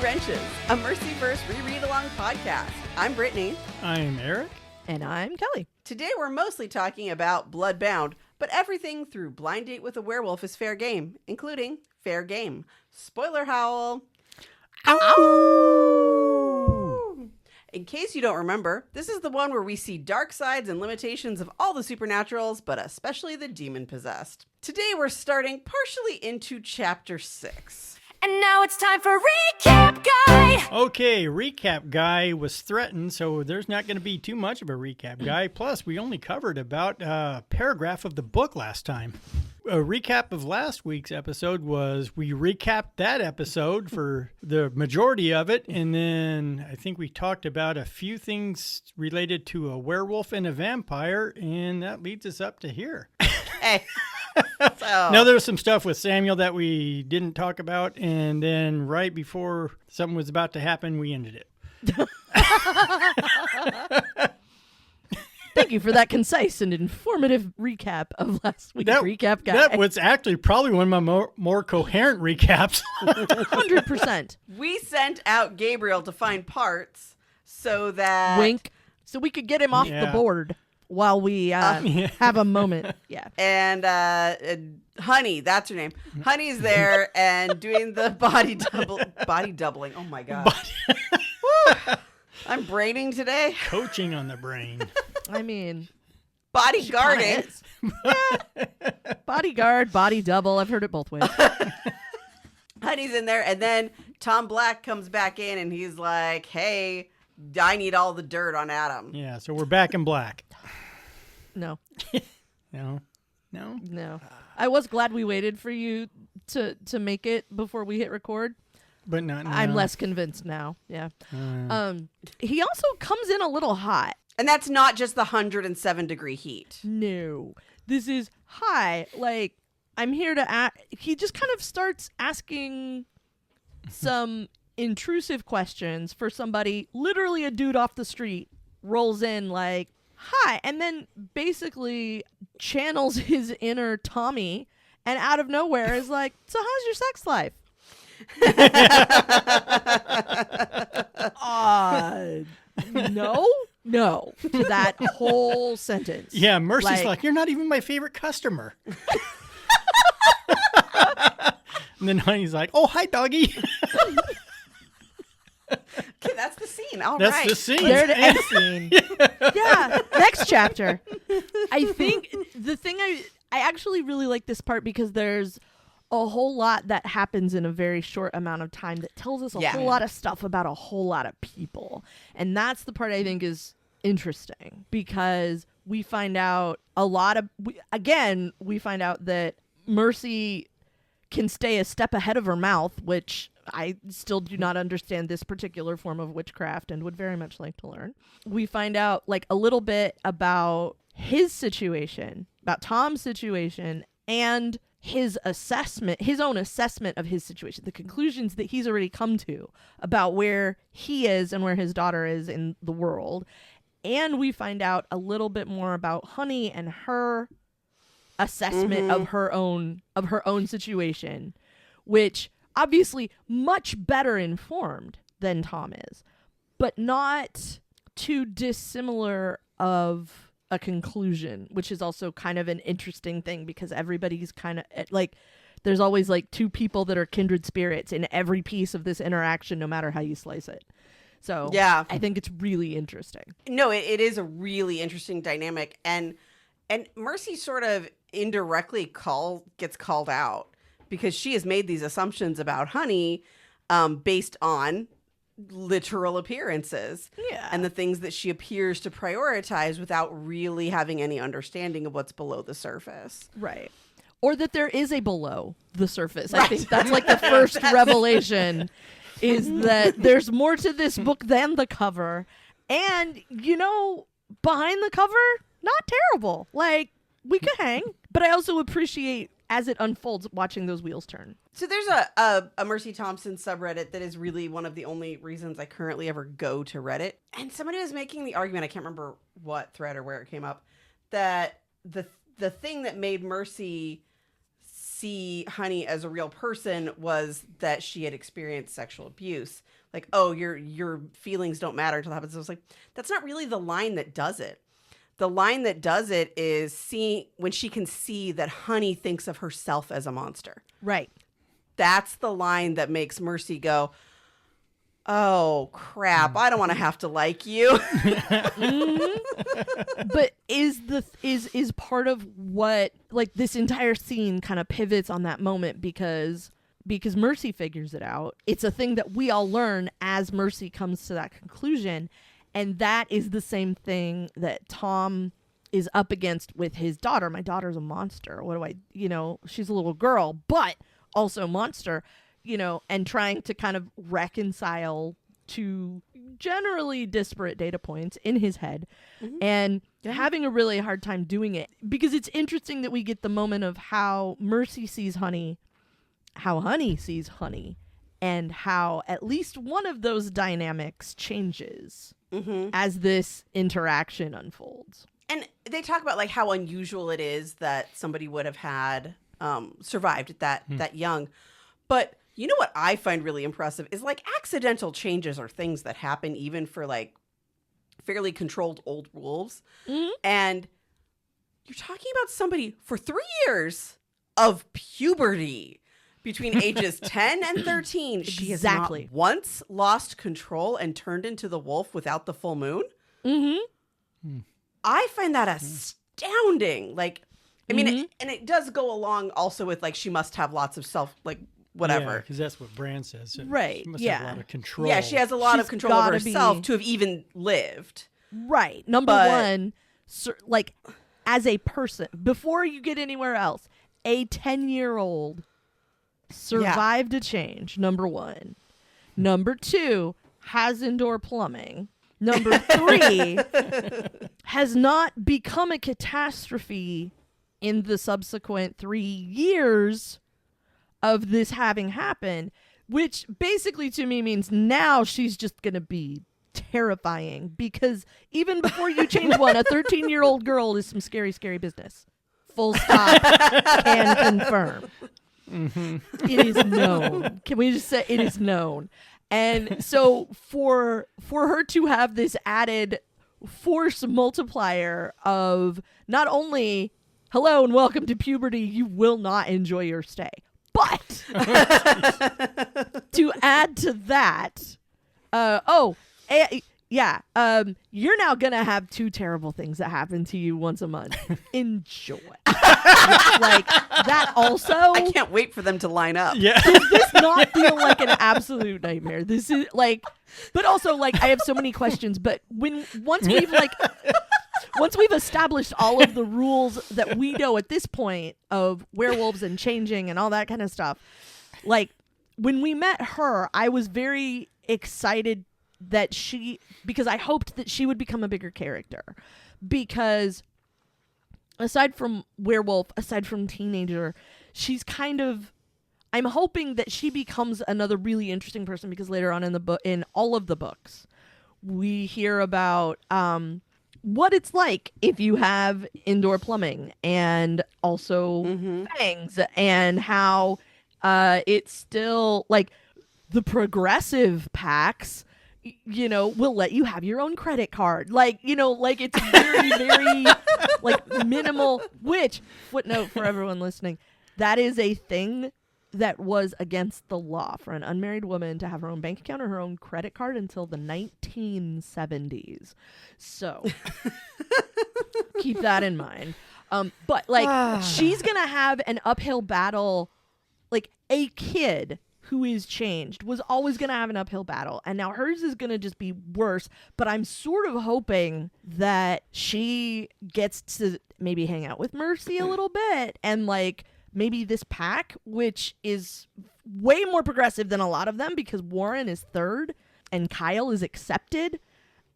Wrenches, a Mercyverse reread-along podcast. I'm Brittany. I'm Eric. And I'm Kelly. Today we're mostly talking about Bloodbound, but everything through Blind Date with a Werewolf is fair game, including fair game. Spoiler howl. Ow! In case you don't remember, this is the one where we see dark sides and limitations of all the supernaturals, but especially the demon-possessed. Today we're starting partially into Chapter 6. And now it's time for Recap Guy! Okay, Recap Guy was threatened, so there's not going to be too much of a Recap Guy. Plus, we only covered about a paragraph of the book last time. A recap of last week's episode was we recapped that episode for the majority of it, and then I think we talked about a few things related to a werewolf and a vampire, and that leads us up to here. Hey. Now, there was some stuff with Samuel that we didn't talk about, and then right before something was about to happen, we ended it. Thank you for that concise and informative recap of last week's Recap Guy. That was actually probably one of my more coherent recaps. 100%. We sent out Gabriel to find parts so that... Wink. So we could get him off the board while we have a moment. Yeah. And Honey, that's her name. Honey's there and doing the body doubling. Oh my God. I'm braining today. Coaching on the brain. I mean, bodyguarding. Bodyguard, body double. I've heard it both ways. Honey's in there, and then Tom Black comes back in, and he's like, "Hey, I need all the dirt on Adam." Yeah, so we're back in black. No. No. I was glad we waited for you to make it before we hit record. But not now. I'm less convinced now. Yeah. He also comes in a little hot. And that's not just the 107-degree heat. No. This is hi. Like, I'm here to ask. He just kind of starts asking some intrusive questions for somebody, literally a dude off the street, rolls in like, hi, and then basically channels his inner Tommy, and out of nowhere is like, so how's your sex life? No, to that whole sentence. Yeah, Mercy's like, you're not even my favorite customer. And then Honey's like, oh, hi, doggy. Okay, that's the scene. All that's right. the scene. There it is. Scene. Yeah, next chapter. I think the thing I actually really like this part because there's a whole lot that happens in a very short amount of time that tells us a whole lot of stuff about a whole lot of people. And that's the part I think is interesting because we find out we find out that Mercy can stay a step ahead of her mouth, which I still do not understand this particular form of witchcraft and would very much like to learn. We find out like a little bit about his situation, about Tom's situation, and his own assessment of his situation, the conclusions that he's already come to about where he is and where his daughter is in the world. And we find out a little bit more about Honey and her assessment of her own situation, which obviously much better informed than Tom is, but not too dissimilar of a conclusion, which is also kind of an interesting thing because everybody's kind of like, there's always like two people that are kindred spirits in every piece of this interaction, no matter how you slice it. So yeah, I think it's really interesting. No, it is a really interesting dynamic. And Mercy sort of indirectly gets called out because she has made these assumptions about Honey based on literal appearances and the things that she appears to prioritize without really having any understanding of what's below the surface. Right. Or that there is a below the surface. Right. I think that's like the first revelation is that there's more to this book than the cover. And, behind the cover, not terrible. Like, we could hang. But I also appreciate, as it unfolds, watching those wheels turn. So there's a Mercy Thompson subreddit that is really one of the only reasons I currently ever go to Reddit. And somebody was making the argument, I can't remember what thread or where it came up, that the thing that made Mercy see Honey as a real person was that she had experienced sexual abuse. Like, oh, your feelings don't matter until it happens. I was like, that's not really the line that does it. The line that does it is when she can see that Honey thinks of herself as a monster. Right. That's the line that makes Mercy go, oh, crap, I don't want to have to like you. But is part of what, like, this entire scene kind of pivots on that moment because Mercy figures it out. It's a thing that we all learn as Mercy comes to that conclusion. And that is the same thing that Tom is up against with his daughter. My daughter's a monster. What do I, she's a little girl, but also monster, and trying to kind of reconcile two generally disparate data points in his head and having a really hard time doing it. Because it's interesting that we get the moment of how Mercy sees Honey, how Honey sees Honey, and how at least one of those dynamics changes as this interaction unfolds. And they talk about like how unusual it is that somebody would have had survived that young. But you know what I find really impressive is like accidental changes are things that happen even for like fairly controlled old wolves. And you're talking about somebody for 3 years of puberty. Between ages 10 and 13, she has not once lost control and turned into the wolf without the full moon. I find that astounding. Like, I mean, and it does go along also with like she must have lots of whatever. Because that's what Bran says. Right. She must have a lot of control. Yeah, she has a lot of control over herself to have even lived. Right. Number one, like as a person, before you get anywhere else, a 10-year-old survived a change, number one. Number two, has indoor plumbing. Number three, has not become a catastrophe in the subsequent 3 years of this having happened, which basically to me means now she's just going to be terrifying because even before you change one, a 13-year-old girl is some scary, scary business. Full stop. Can confirm. It is known. Can we just say it is known? And so for her to have this added force multiplier of not only hello and welcome to puberty, you will not enjoy your stay, but to add to that, you're now gonna have two terrible things that happen to you once a month. Enjoy. Like that also. I can't wait for them to line up. Yeah. Does this not feel like an absolute nightmare? This is like, but also like I have so many questions. But once we've established all of the rules that we know at this point of werewolves and changing and all that kind of stuff, like when we met her, I was very excited that because I hoped that she would become a bigger character, because aside from werewolf, aside from teenager, she's kind of, I'm hoping that she becomes another really interesting person, because later on in the book, in all of the books, we hear about what it's like if you have indoor plumbing and also fangs, and how it's still like the progressive packs, will let you have your own credit card. Like, like it's very, very like minimal, which, footnote for everyone listening, that is a thing that was against the law for an unmarried woman to have her own bank account or her own credit card until the 1970s. So keep that in mind. But like she's going to have an uphill battle. Like a kid who is changed was always going to have an uphill battle, and now hers is going to just be worse. But I'm sort of hoping that she gets to maybe hang out with Mercy a little bit, and like maybe this pack, which is way more progressive than a lot of them, because Warren is third and Kyle is accepted.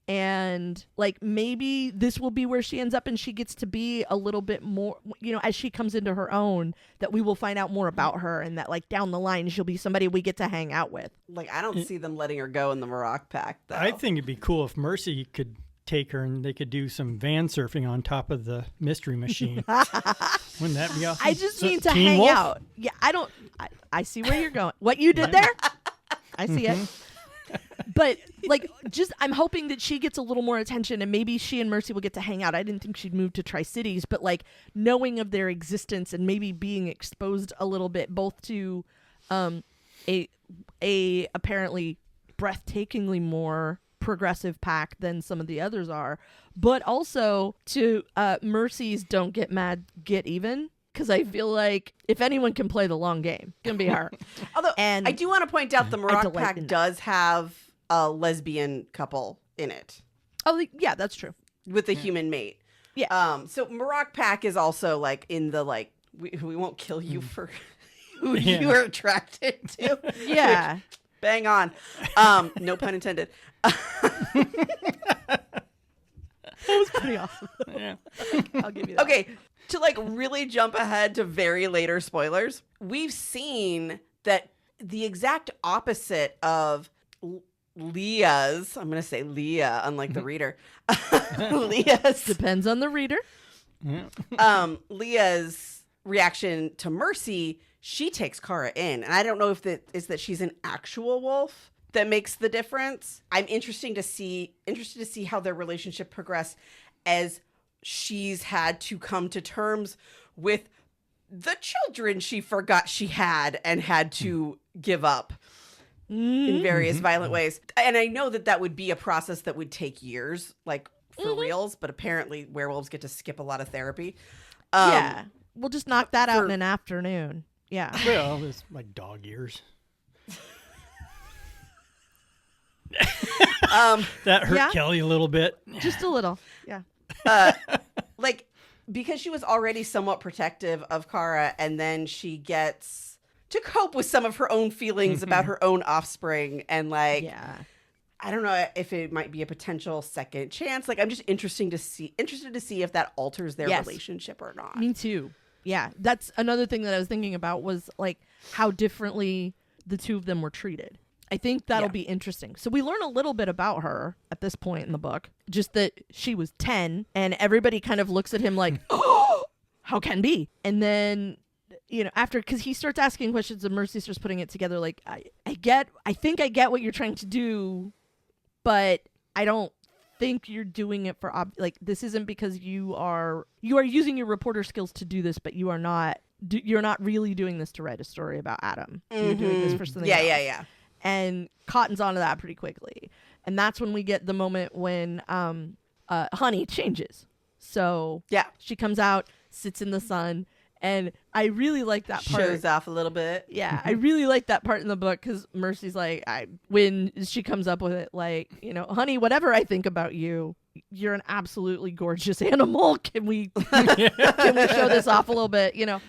And like maybe this will be where she ends up, and she gets to be a little bit more, as she comes into her own, that we will find out more about her, and that like down the line she'll be somebody we get to hang out with. Like I don't see them letting her go in the Maroc pack, though. I think it'd be cool if Mercy could take her and they could do some van surfing on top of the mystery machine. Wouldn't that be awesome? I just So, mean to Teen hang Wolf? out. Yeah, I see where you're going. What you did there? I see it. But like, just I'm hoping that she gets a little more attention, and maybe she and Mercy will get to hang out. I didn't think she'd move to Tri-Cities, but like knowing of their existence and maybe being exposed a little bit, both to a apparently breathtakingly more progressive pack than some of the others are, but also to Mercy's don't get mad, get even. Because I feel like if anyone can play the long game, it's going to be her. Although, And I do want to point out the Morocco delight pack in that. does have a lesbian couple in it Oh, yeah, that's true. with a human mate. Yeah. So Morocco pack is also like in the like we won't kill you for who Yeah. you are attracted to. Yeah. Bang on. No pun intended. That was pretty awesome. Yeah. I'll give you that. Okay, to like really jump ahead to very later spoilers, we've seen that the exact opposite of Leah's, I'm going to say Leah, unlike the reader, Leah's, Depends on the reader. Leah's reaction to Mercy, she takes Kara in. And I don't know if that is that she's an actual wolf that makes the difference. I'm interested to see how their relationship progress as she's had to come to terms with the children she forgot she had and had to give up in various violent ways. And I know that would be a process that would take years, like for reals, but apparently werewolves get to skip a lot of therapy. Yeah. We'll just knock that out for- in an afternoon. Yeah. Well, it's like dog ears. That hurt Yeah. Kelly a little bit. Just a little. Yeah. Like, because she was already somewhat protective of Kara, and then she gets to cope with some of her own feelings about her own offspring, and like, Yeah. I don't know if it might be a potential second chance. Like, I'm just interested to see if that alters their Yes. relationship or not. Me too. Yeah. That's another thing that I was thinking about was like how differently the two of them were treated. I think that'll Yeah. be interesting. So we learn a little bit about her at this point in the book, just that she was 10 and everybody kind of looks at him like, oh, how can be? And then, you know, after, because he starts asking questions and Mercy starts putting it together like, I think I get what you're trying to do, but I don't think you're doing it for, like, this isn't because you are using your reporter skills to do this, but you are not, you're not really doing this to write a story about Adam. You're doing this for something else. Yeah. And cottons onto that pretty quickly. And that's when we get the moment when Honey changes. So Yeah. she comes out, sits in the sun, and I really like that part. Shows off a little bit. Yeah, I really like that part in the book because Mercy's like, when she comes up with it, like, you know, honey, whatever I think about you, you're an absolutely gorgeous animal. Can we show this off a little bit, you know?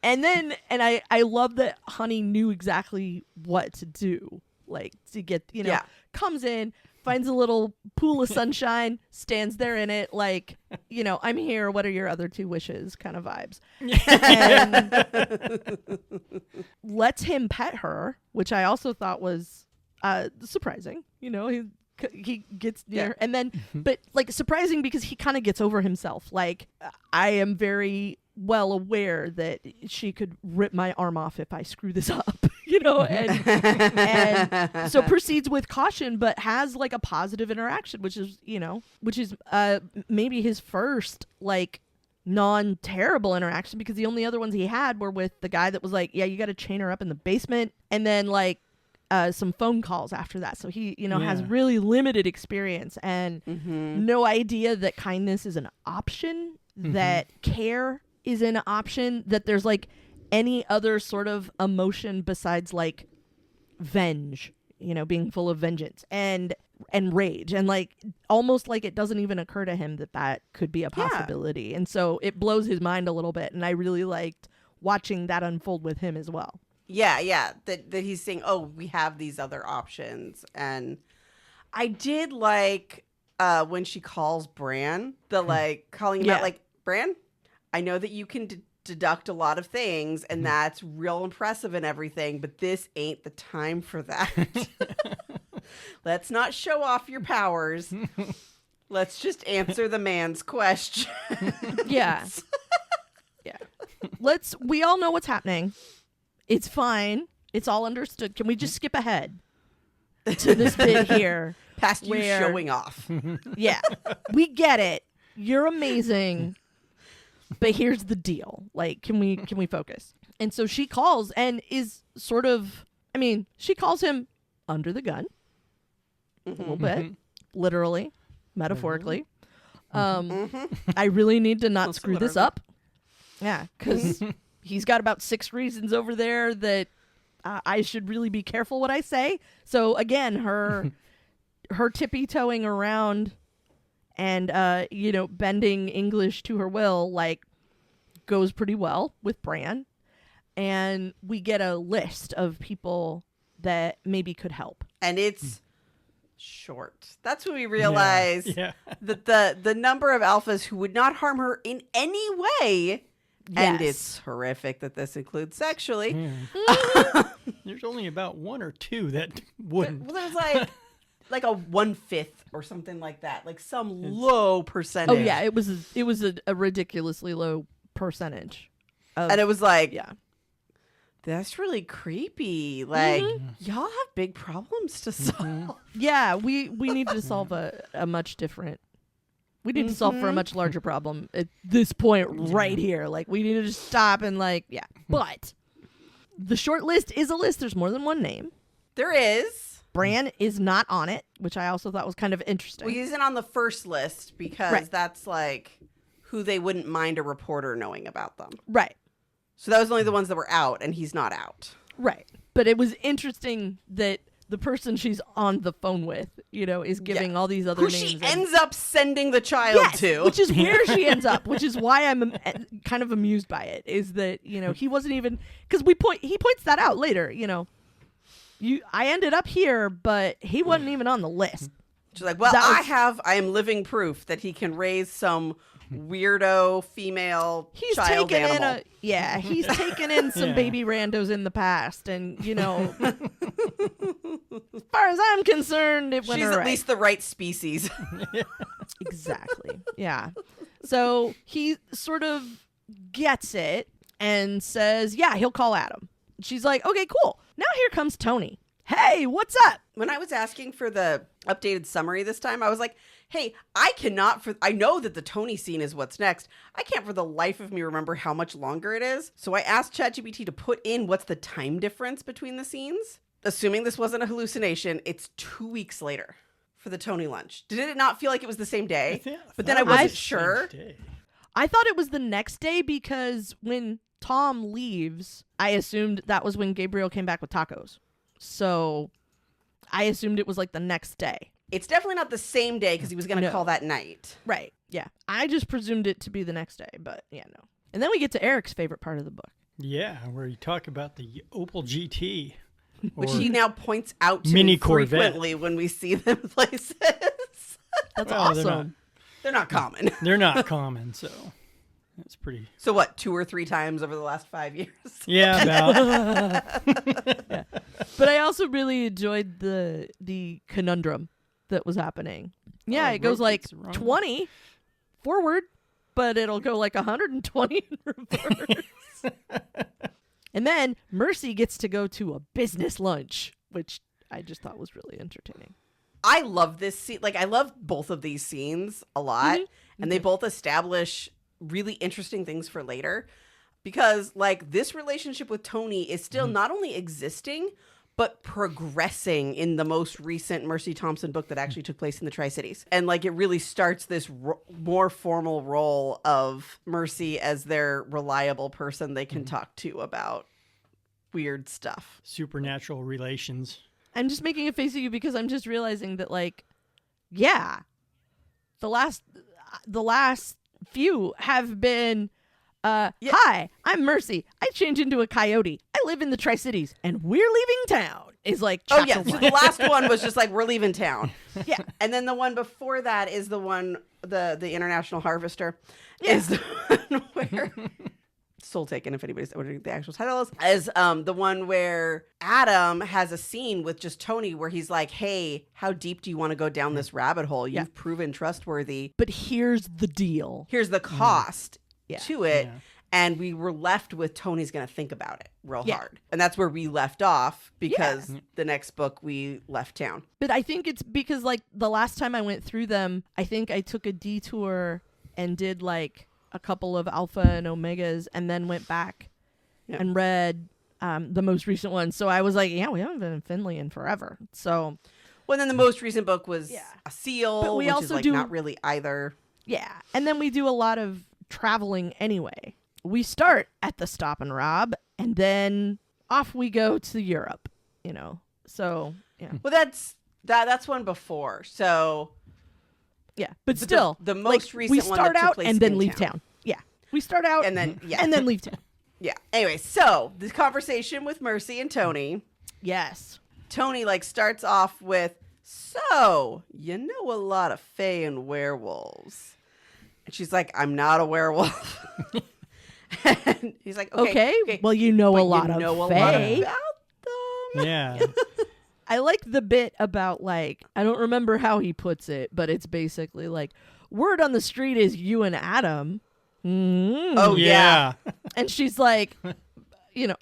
And I love that Honey knew exactly what to do, like to get, you know, Yeah. comes in, finds a little pool of sunshine, stands there in it, like, you know, I'm here. What are your other two wishes? Kind of vibes. And lets him pet her, which I also thought was surprising. You know, he gets near, Yeah. and then, but like surprising because he kind of gets over himself. Like, I am very well aware that she could rip my arm off if I screw this up, you know, and so proceeds with caution, but has like a positive interaction, which is maybe his first like non-terrible interaction, because the only other ones he had were with the guy that was like, yeah, you got to chain her up in the basement, and then like some phone calls after that. So he, you know, has Yeah. really limited experience and no idea that kindness is an option, that care is an option, that there's like any other sort of emotion besides like venge, you know, being full of vengeance and rage, and like almost like it doesn't even occur to him that could be a possibility. And so it blows his mind a little bit, and I really liked watching that unfold with him as well. Yeah. That he's saying, oh, we have these other options. And I did like when she calls Bran, like calling him out, like, Bran, I know that you can deduct a lot of things, and that's real impressive and everything, but this ain't the time for that. Let's not show off your powers. Let's just answer the man's question. Yeah. Yeah. We all know what's happening. It's fine. It's all understood. Can we just skip ahead to this bit here? Past you showing off. Yeah. We get it. You're amazing. But here's the deal. Like, can we focus? And so she calls and is sort of, she calls him under the gun. A little bit. Literally. Metaphorically. I really need to not screw this up. Yeah, because he's got about 6 reasons over there that I should really be careful what I say. So again, her tippy-toeing around and bending English to her will goes pretty well with Bran, and we get a list of people that maybe could help, and it's short. That's when we realize that the number of alphas who would not harm her in any way. And it's horrific that this includes sexually. There's only about 1 or 2 that wouldn't. Well, there's like a 1/5 or something like that, like some low percentage. Oh yeah, it was a ridiculously low percentage, and it was like, that's really creepy. Like y'all have big problems to solve. Yeah, we need to solve a much different. We need to solve for a much larger problem at this point right here. Like, we need to just stop and But the short list is a list. There's more than one name. There is. Bran is not on it, which I also thought was kind of interesting. Well, he isn't on the first list because that's like who they wouldn't mind a reporter knowing about them. Right. So that was only the ones that were out, and he's not out. Right. But it was interesting that the person she's on the phone with, is giving all these other names. Who she ends up sending the child to. Which is where she ends up, which is why I'm kind of amused by it, is that, he wasn't even, because he points that out later, I ended up here, but he wasn't even on the list. She's like, well, I am living proof that he can raise some weirdo female child animal. He's taken in some baby randos in the past, and as far as I'm concerned, it went She's right. at least the right species. Exactly. Yeah. So he sort of gets it and says, he'll call Adam. She's like, okay, cool. Now here comes Tony. Hey, what's up? When I was asking for the updated summary this time, I was like, hey, I know that the Tony scene is what's next. I can't for the life of me remember how much longer it is. So I asked ChatGPT to put in what's the time difference between the scenes. Assuming this wasn't a hallucination, it's 2 weeks later for the Tony lunch. Did it not feel like it was the same day? But then I wasn't sure. I thought it was the next day because when Tom leaves, I assumed that was when Gabriel came back with tacos. So I assumed it was like the next day. It's definitely not the same day because he was going to call that night. Right. Yeah. I just presumed it to be the next day, but no. And then we get to Eric's favorite part of the book. Yeah, where you talk about the Opel GT. Which he now points out to me frequently when we see them places. That's awesome. They're not common. They're not common, so that's pretty. So what, 2 or 3 times over the last 5 years? Yeah, about. Yeah. But I also really enjoyed the conundrum that was happening. Yeah, it goes like 20 forward, but it'll go like 120 in reverse. And then Mercy gets to go to a business lunch, which I just thought was really entertaining. I love this scene. Like, I love both of these scenes a lot. And they both establish really interesting things for later. Because, like, this relationship with Tony is still not only existing, but progressing in the most recent Mercy Thompson book that actually took place in the Tri-Cities. And, like, it really starts this more formal role of Mercy as their reliable person they can talk to about weird stuff. Supernatural relations. I'm just making a face at you because I'm just realizing that, like, yeah, the last few have been... Hi, I'm Mercy. I change into a coyote. I live in the Tri-Cities, and we're leaving town. Is like chapter so one. the last one was just like, we're leaving town. Yeah. And then the one before that is the one, the International Harvester, is the one where Soul Taken, if anybody's wondering the actual title is the one where Adam has a scene with just Tony where he's like, hey, how deep do you want to go down this rabbit hole? You've proven trustworthy. But here's the deal. Here's the cost to it. Yeah. And we were left with Tony's going to think about it real hard. And that's where we left off because the next book we left town. But I think it's because, like, the last time I went through them, I think I took a detour and did, like, a couple of alpha and omegas and then went back and read the most recent one. So I was like, yeah, we haven't been in Finley in forever. So... Well, then the most recent book was A Seal, but we which also is, like, do... not really either. Yeah. And then we do a lot of traveling anyway. We start at the Stop and Rob, and then off we go to Europe, you know. So, yeah. Well, that's one before. So, yeah. But still, the most recent we one start that took out place and then in leave town. Yeah. We start out and then and then leave town. Yeah. Anyway, so the conversation with Mercy and Tony. Yes. Tony like starts off with, so you know a lot of fae and werewolves. And she's like, I'm not a werewolf. And he's like, okay. Well, you know a lot of fae. about them. Yeah. I like the bit about, like, I don't remember how he puts it, but it's basically like, word on the street is you and Adam. Oh, yeah. And she's like, you know,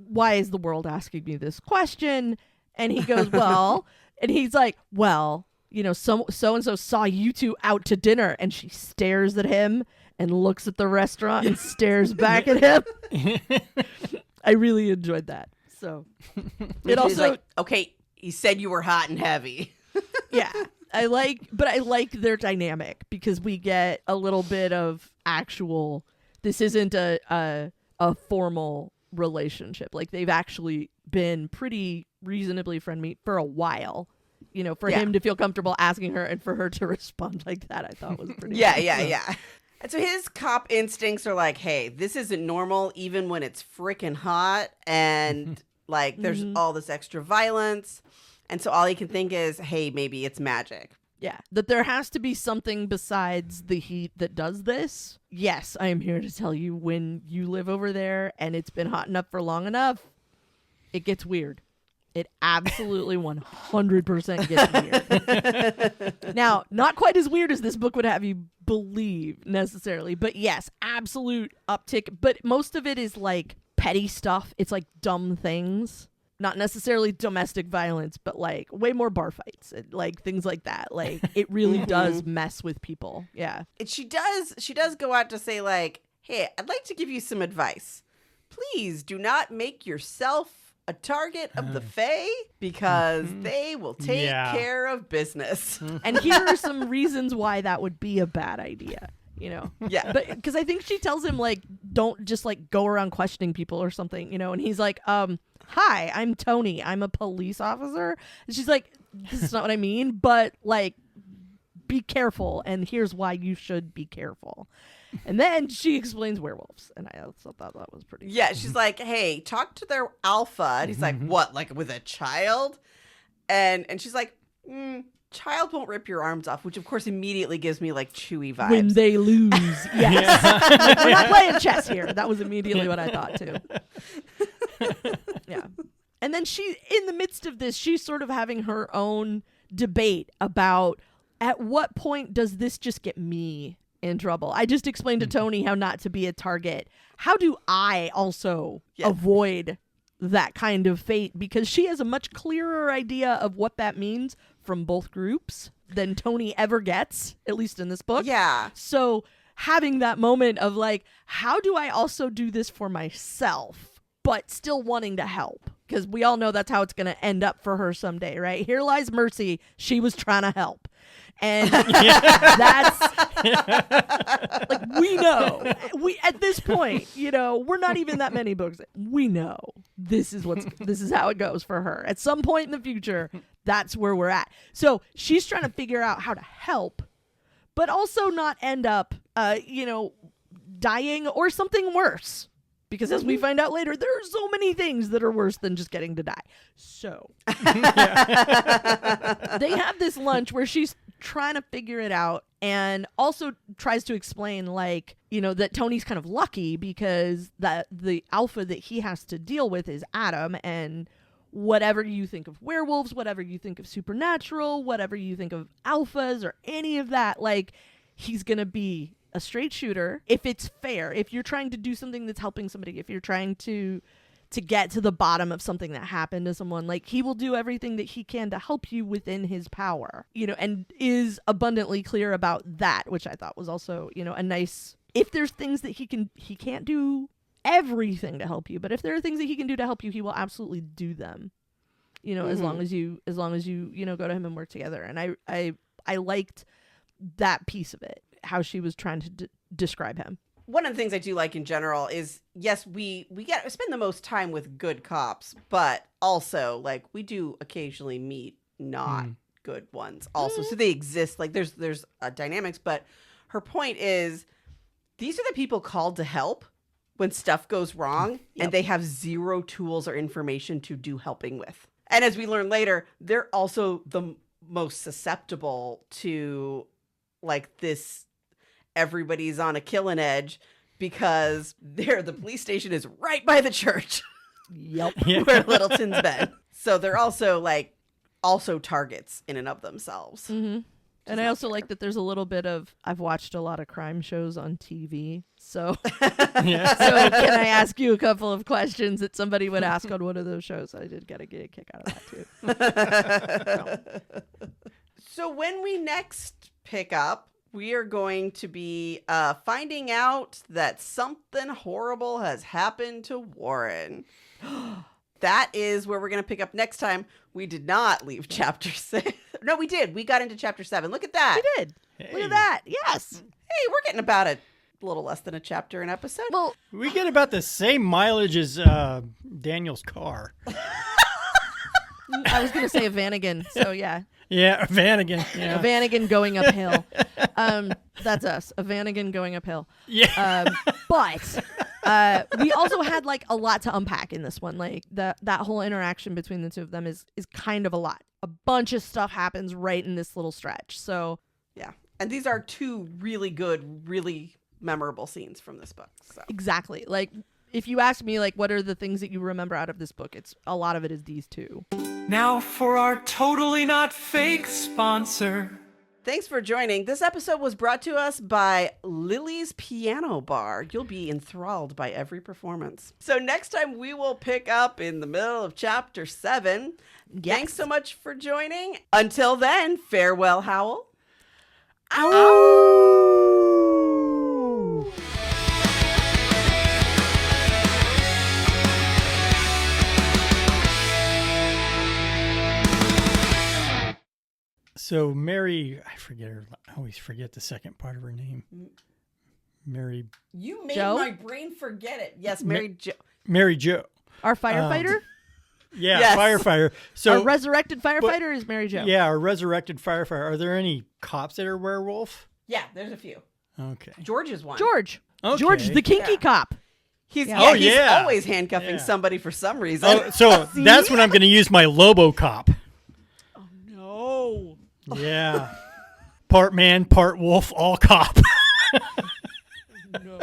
why is the world asking me this question? And he goes, well, and he's like, well, you know, so-and-so saw you two out to dinner. And she stares at him and looks at the restaurant and stares back at him. I really enjoyed that. So it also, like, okay, he said you were hot and heavy. yeah, I like their dynamic because we get a little bit of actual, this isn't a formal relationship. Like, they've actually been pretty reasonably friendly for a while, you know, for him to feel comfortable asking her and for her to respond like that, I thought was pretty Yeah. And so his cop instincts are like, hey, this isn't normal even when it's freaking hot and like there's all this extra violence. And so all he can think is, hey, maybe it's magic. Yeah, that there has to be something besides the heat that does this. Yes, I am here to tell you, when you live over there and it's been hot enough for long enough, it gets weird. It absolutely 100% gets weird. Now, not quite as weird as this book would have you believe necessarily, but yes, absolute uptick. But most of it is like petty stuff. It's like dumb things. Not necessarily domestic violence, but like way more bar fights, like things like that. Like, it really does mess with people. Yeah. And she does go out to say, like, hey, I'd like to give you some advice. Please do not make yourself a target of the fae because they will take care of business. And here are some reasons why that would be a bad idea. You know? Yeah. But because I think she tells him, like, don't just like go around questioning people or something, you know? And he's like, hi, I'm Tony. I'm a police officer. And she's like, this is not what I mean, but like, be careful. And here's why you should be careful. And then she explains werewolves. And I also thought that was pretty Yeah, she's like, hey, talk to their alpha. And he's like, what, like with a child? And she's like, child won't rip your arms off, which of course immediately gives me like Chewy vibes. when they lose. Yes. Like, we're not playing chess here. That was immediately what I thought too. Yeah. And then she, in the midst of this, she's sort of having her own debate about, at what point does this just get me in trouble? I just explained to Tony how not to be a target. How do I also avoid that kind of fate? Because she has a much clearer idea of what that means from both groups than Tony ever gets, at least in this book. Yeah. So having that moment of like, how do I also do this for myself, but still wanting to help? Because we all know that's how it's going to end up for her someday, right? Here lies Mercy. She was trying to help. And that's like, we know, at this point, you know, we're not even that many books. We know this is how it goes for her. At some point in the future, that's where we're at. So she's trying to figure out how to help, but also not end up, you know, dying or something worse. Because as we find out later, there are so many things that are worse than just getting to die. So they have this lunch where she's trying to figure it out. And also tries to explain, like, that Tony's kind of lucky because that the alpha that he has to deal with is Adam, and whatever you think of werewolves, whatever you think of supernatural, whatever you think of alphas or any of that, like, he's going to be a straight shooter if it's fair. If you're trying to do something that's helping somebody, if you're trying to get to the bottom of something that happened to someone, like, he will do everything that he can to help you within his power, and is abundantly clear about that, which I thought was also, a nice, if there's things that he can't do everything to help you, but if there are things that he can do to help you, he will absolutely do them, as long as you go to him and work together. And I liked that piece of it, how she was trying to describe him. One of the things I do like in general is, yes, we spend the most time with good cops, but also, like, we do occasionally meet not good ones also. So they exist. Like, there's dynamics, but her point is, these are the people called to help when stuff goes wrong, and they have zero tools or information to do helping with. And as we learn later, they're also the most susceptible to, like, this, everybody's on a killing edge, because the police station is right by the church. Yep. Where Littleton's been. So they're also targets in and of themselves. Mm-hmm. And I also like that there's a little bit of, I've watched a lot of crime shows on TV. So, so can I ask you a couple of questions that somebody would ask on one of those shows? I did get a kick out of that too. So when we next pick up, we are going to be finding out that something horrible has happened to Warren. That is where we're going to pick up next time. We did not leave chapter 6. No, we did. We got into chapter 7. Look at that. We did. Hey. Look at that. Yes. Hey, we're getting about a little less than a chapter an episode. Well, we get about the same mileage as Daniel's car. I was going to say a Vanagon, so yeah. Yeah, a Vanagon. Yeah. A Vanagon going uphill. That's us. A Vanagon going uphill. Yeah. But we also had, like, a lot to unpack in this one. Like, that whole interaction between the two of them is kind of a lot. A bunch of stuff happens right in this little stretch. So yeah. And these are two really good, really memorable scenes from this book. So exactly. Like, if you ask me, like, what are the things that you remember out of this book, it's a lot of it is these two. Now for our totally not fake sponsor. Thanks for joining. This episode was brought to us by Lily's Piano Bar. You'll be enthralled by every performance. So next time we will pick up in the middle of chapter 7. Yes. Thanks so much for joining. Until then, farewell, Howl. Ow! So Mary, I always forget the second part of her name. Mary. You made Jo? my brain forget it. Yes, Mary Jo. Mary Jo. Our firefighter? Yeah, Yes. firefighter. So Our resurrected firefighter is Mary Jo. yeah, our resurrected firefighter. Are there any cops that are werewolf? Yeah, there's a few. Okay. George is one. George. Okay. George, the kinky Yeah. cop. He's, Yeah. yeah, Oh, he's yeah. always handcuffing Yeah. somebody for some reason. Oh, so that's when I'm going to use my Lobo cop. No. Yeah. Part man, part wolf, all cop. No.